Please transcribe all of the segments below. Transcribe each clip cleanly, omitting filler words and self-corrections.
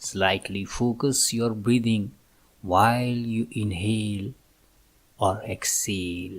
Slightly focus your breathing while you inhale or exhale.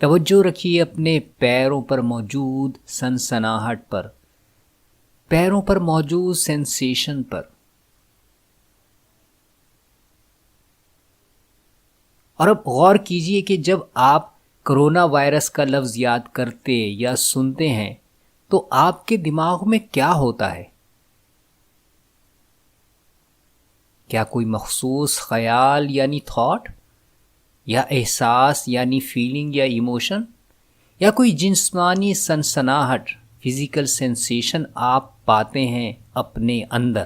توجہ رکھیے اپنے پیروں پر موجود سنسناہٹ پر، پیروں پر موجود سینسیشن پر، اور اب غور کیجئے کہ جب آپ کرونا وائرس کا لفظ یاد کرتے یا سنتے ہیں تو آپ کے دماغ میں کیا ہوتا ہے؟ کیا کوئی مخصوص خیال یعنی تھاٹ، یا احساس یعنی فیلنگ یا ایموشن، یا کوئی جسمانی سنسناہٹ فزیکل سینسیشن آپ پاتے ہیں اپنے اندر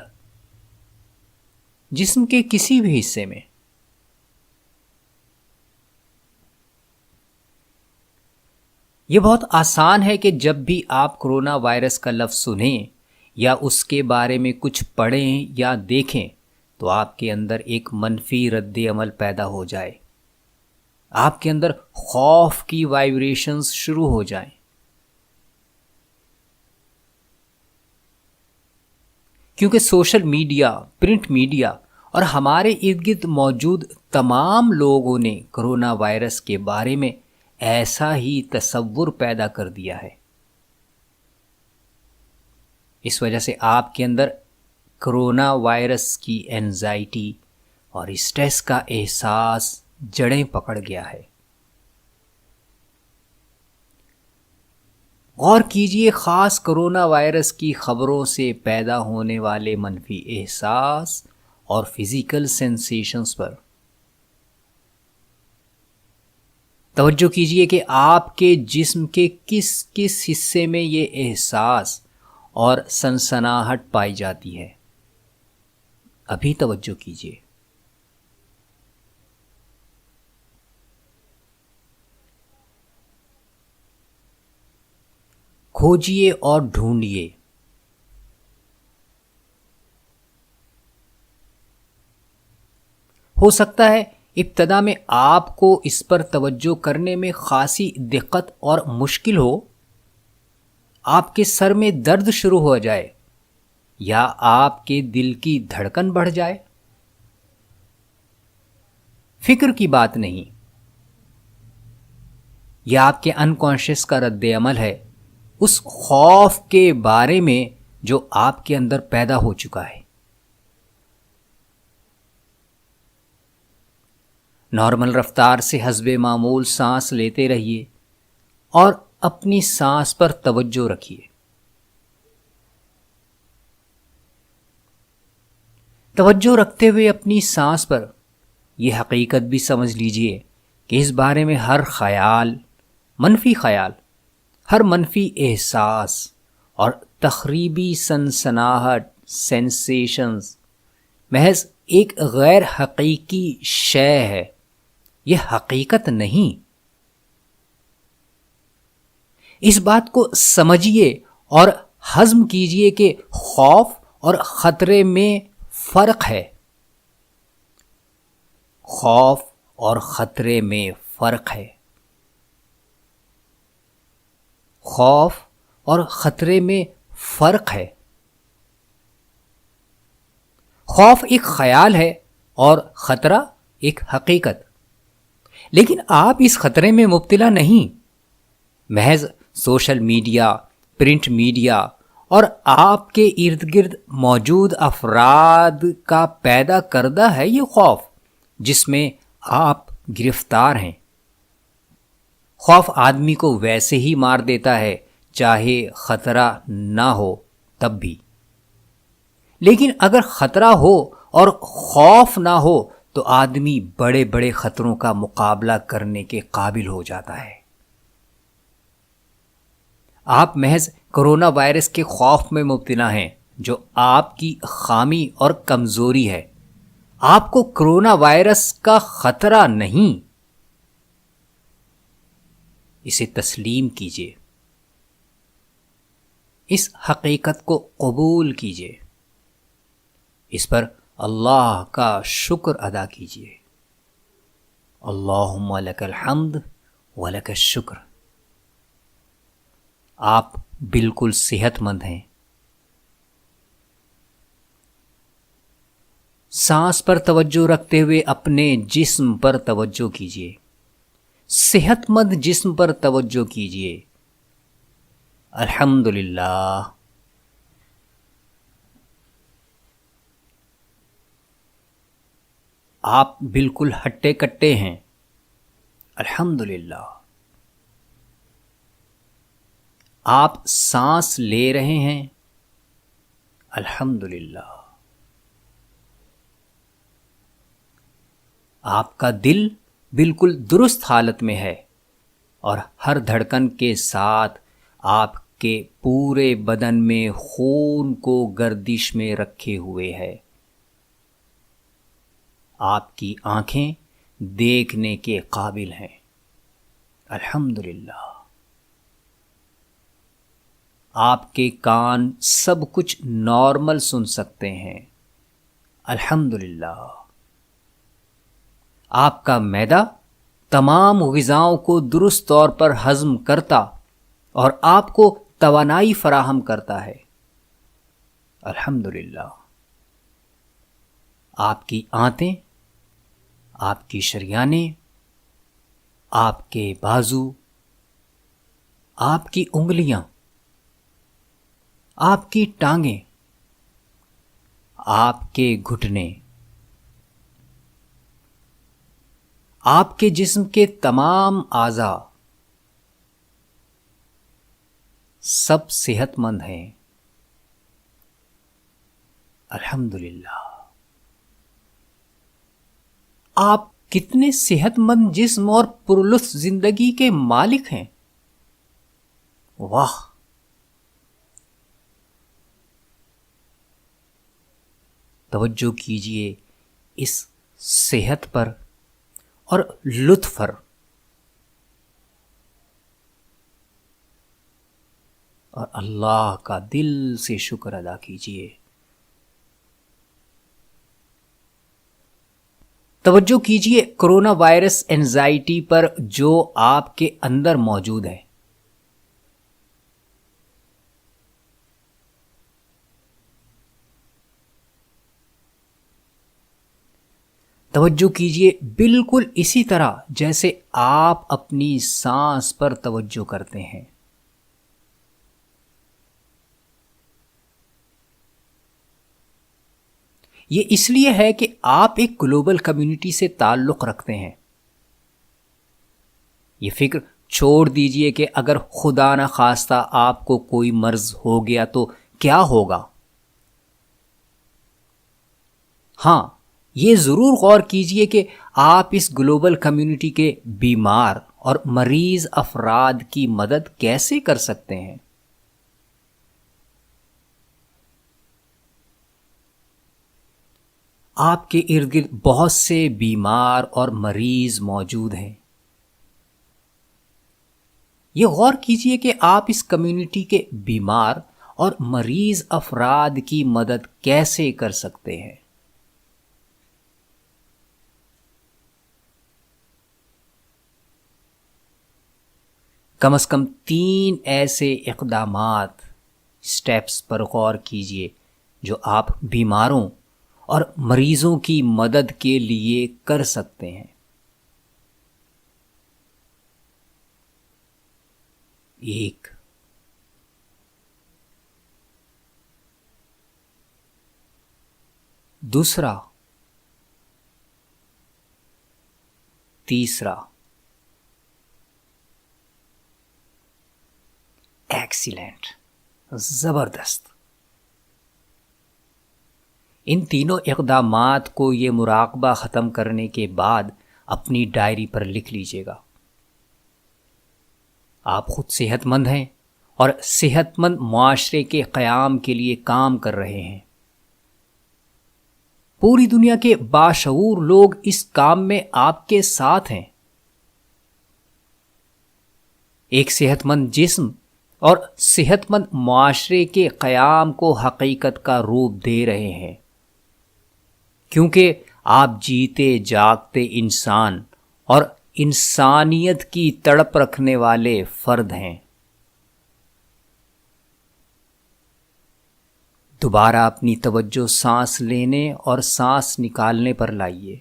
جسم کے کسی بھی حصے میں؟ یہ بہت آسان ہے کہ جب بھی آپ کرونا وائرس کا لفظ سنیں یا اس کے بارے میں کچھ پڑھیں یا دیکھیں تو آپ کے اندر ایک منفی رد عمل پیدا ہو جائے، آپ کے اندر خوف کی وائبریشنز شروع ہو جائیں۔ کیونکہ سوشل میڈیا، پرنٹ میڈیا اور ہمارے ارد گرد موجود تمام لوگوں نے کرونا وائرس کے بارے میں ایسا ہی تصور پیدا کر دیا ہے۔ اس وجہ سے آپ کے اندر کرونا وائرس کی اینزائٹی اور اسٹریس کا احساس جڑیں پکڑ گیا ہے۔ غور کیجئے خاص کرونا وائرس کی خبروں سے پیدا ہونے والے منفی احساس اور فزیکل سینسیشنز پر۔ توجہ کیجئے کہ آپ کے جسم کے کس کس حصے میں یہ احساس اور سنسناہٹ پائی جاتی ہے۔ ابھی توجہ کیجئے۔ کھوجئے اور ڈھونڈیے۔ ہو سکتا ہے ابتدا میں آپ کو اس پر توجہ کرنے میں خاصی دقت اور مشکل ہو، آپ کے سر میں درد شروع ہو جائے یا آپ کے دل کی دھڑکن بڑھ جائے۔ فکر کی بات نہیں، یہ آپ کے انکانشیس کا رد عمل ہے اس خوف کے بارے میں جو آپ کے اندر پیدا ہو چکا ہے۔ نارمل رفتار سے حسب معمول سانس لیتے رہیے اور اپنی سانس پر توجہ رکھیے۔ توجہ رکھتے ہوئے اپنی سانس پر یہ حقیقت بھی سمجھ لیجئے کہ اس بارے میں ہر خیال، ہر منفی احساس اور تخریبی سنسناہٹ سینسیشنز محض ایک غیر حقیقی شے ہے، یہ حقیقت نہیں۔ اس بات کو سمجھیے اور ہضم کیجئے کہ خوف اور خطرے میں فرق ہے۔ خوف اور خطرے میں فرق ہے۔ خوف اور خطرے میں فرق ہے۔ خوف ایک خیال ہے اور خطرہ ایک حقیقت، لیکن آپ اس خطرے میں مبتلا نہیں، محض سوشل میڈیا، پرنٹ میڈیا اور آپ کے ارد گرد موجود افراد کا پیدا کردہ ہے یہ خوف جس میں آپ گرفتار ہیں۔ خوف آدمی کو ویسے ہی مار دیتا ہے چاہے خطرہ نہ ہو تب بھی، لیکن اگر خطرہ ہو اور خوف نہ ہو تو آدمی بڑے بڑے خطروں کا مقابلہ کرنے کے قابل ہو جاتا ہے۔ آپ محض کرونا وائرس کے خوف میں مبتلا ہیں جو آپ کی خامی اور کمزوری ہے۔ آپ کو کرونا وائرس کا خطرہ نہیں، اسے تسلیم کیجئے، اس حقیقت کو قبول کیجئے، اس پر اللہ کا شکر ادا کیجئے۔ اللہم لک الحمد ولک الشکر۔ آپ بالکل صحت مند ہیں۔ سانس پر توجہ رکھتے ہوئے اپنے جسم پر توجہ کیجئے۔ صحت مند جسم پر توجہ کیجیے. الحمدللہ. آپ بالکل ہٹے کٹے ہیں. الحمدللہ. آپ سانس لے رہے ہیں. الحمدللہ. آپ کا دل بالکل درست حالت میں ہے اور ہر دھڑکن کے ساتھ آپ کے پورے بدن میں خون کو گردش میں رکھے ہوئے ہے. آپ کی آنکھیں دیکھنے کے قابل ہیں. الحمدللہ. آپ کے کان سب کچھ نارمل سن سکتے ہیں. الحمدللہ. آپ کا معدہ تمام غذاؤں کو درست طور پر ہضم کرتا اور آپ کو توانائی فراہم کرتا ہے. الحمدللہ. آپ کی آنتیں، آپ کی شریانیں، آپ کے بازو، آپ کی انگلیاں، آپ کی ٹانگیں، آپ کے گھٹنے، آپ کے جسم کے تمام اعضاء سب صحت مند ہیں. الحمدللہ. آپ کتنے صحت مند جسم اور پرلطف زندگی کے مالک ہیں. واہ. توجہ کیجئے اس صحت پر اور لطف پر. اور اللہ کا دل سے شکر ادا کیجئے. توجہ کیجئے کرونا وائرس اینزائٹی پر جو آپ کے اندر موجود ہے. توجہ کیجئے بالکل اسی طرح جیسے آپ اپنی سانس پر توجہ کرتے ہیں. یہ اس لیے ہے کہ آپ ایک گلوبل کمیونٹی سے تعلق رکھتے ہیں. یہ فکر چھوڑ دیجئے کہ اگر خدا نہ خواستہ آپ کو کوئی مرض ہو گیا تو کیا ہوگا. ہاں، یہ ضرور غور کیجئے کہ آپ اس گلوبل کمیونٹی کے بیمار اور مریض افراد کی مدد کیسے کر سکتے ہیں. آپ کے ارد گرد بہت سے بیمار اور مریض موجود ہیں. یہ غور کیجئے کہ آپ اس کمیونٹی کے بیمار اور مریض افراد کی مدد کیسے کر سکتے ہیں. کم از کم 3 ایسے اقدامات، سٹیپس پر غور کیجئے جو آپ بیماروں اور مریضوں کی مدد کے لیے کر سکتے ہیں. 1، دوسرا، تیسرا. ایکسیلنٹ، زبردست. ان تینوں اقدامات کو یہ مراقبہ ختم کرنے کے بعد اپنی ڈائری پر لکھ لیجئے گا. آپ خود صحت مند ہیں اور صحت مند معاشرے کے قیام کے لیے کام کر رہے ہیں. پوری دنیا کے باشعور لوگ اس کام میں آپ کے ساتھ ہیں. ایک صحت مند جسم اور صحت مند معاشرے کے قیام کو حقیقت کا روپ دے رہے ہیں، کیونکہ آپ جیتے جاگتے انسان اور انسانیت کی تڑپ رکھنے والے فرد ہیں. دوبارہ اپنی توجہ سانس لینے اور سانس نکالنے پر لائیے.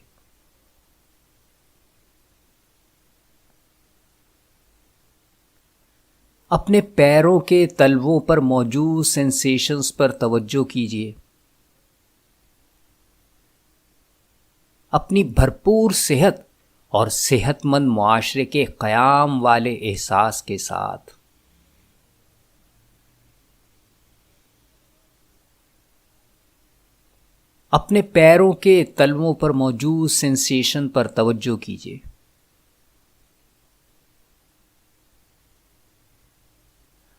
اپنے پیروں کے تلووں پر موجود سینسیشنز پر توجہ کیجیے. اپنی بھرپور صحت اور صحت مند معاشرے کے قیام والے احساس کے ساتھ. اپنے پیروں کے تلووں پر موجود سینسیشن پر توجہ کیجیے.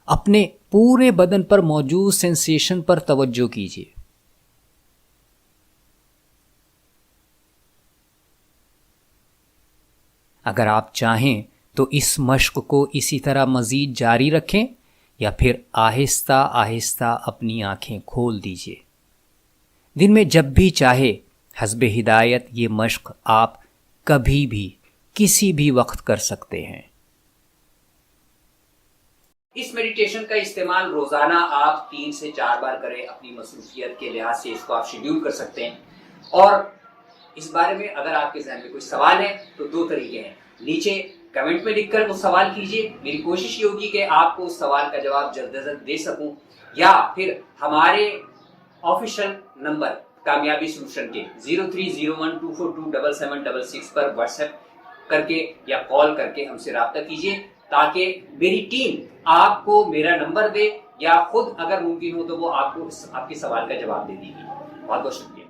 اپنے پورے بدن پر موجود سینسیشن پر توجہ کیجیے. اگر آپ چاہیں تو اس مشق کو اسی طرح مزید جاری رکھیں یا پھر آہستہ آہستہ اپنی آنکھیں کھول دیجیے. دن میں جب بھی چاہے حسب ہدایت یہ مشق آپ کبھی بھی کسی بھی وقت کر سکتے ہیں. اس میڈیٹیشن کا استعمال روزانہ آپ 3 سے 4 بار کریں. اپنی مصروفیت کے لحاظ سے اس کو آپ شیڈیول کر سکتے ہیں. اور اس بارے میں اگر آپ کے ذہن میں کوئی سوال ہے تو 2 طریقے ہیں. نیچے کمنٹ میں لکھ کر وہ سوال کیجیے. میری کوشش یہ ہوگی کہ آپ کو اس سوال کا جواب جلد از جلد دے سکوں، یا پھر ہمارے آفیشیل نمبر کامیابی سولوشن کے 0301242776 پر واٹس ایپ کر کے یا کال کر کے ہم سے رابطہ کیجیے، تاکہ میری ٹیم آپ کو میرا نمبر دے، یا خود اگر ممکن ہو تو وہ آپ کو آپ کے سوال کا جواب دے دے گی. بہت بہت شکریہ.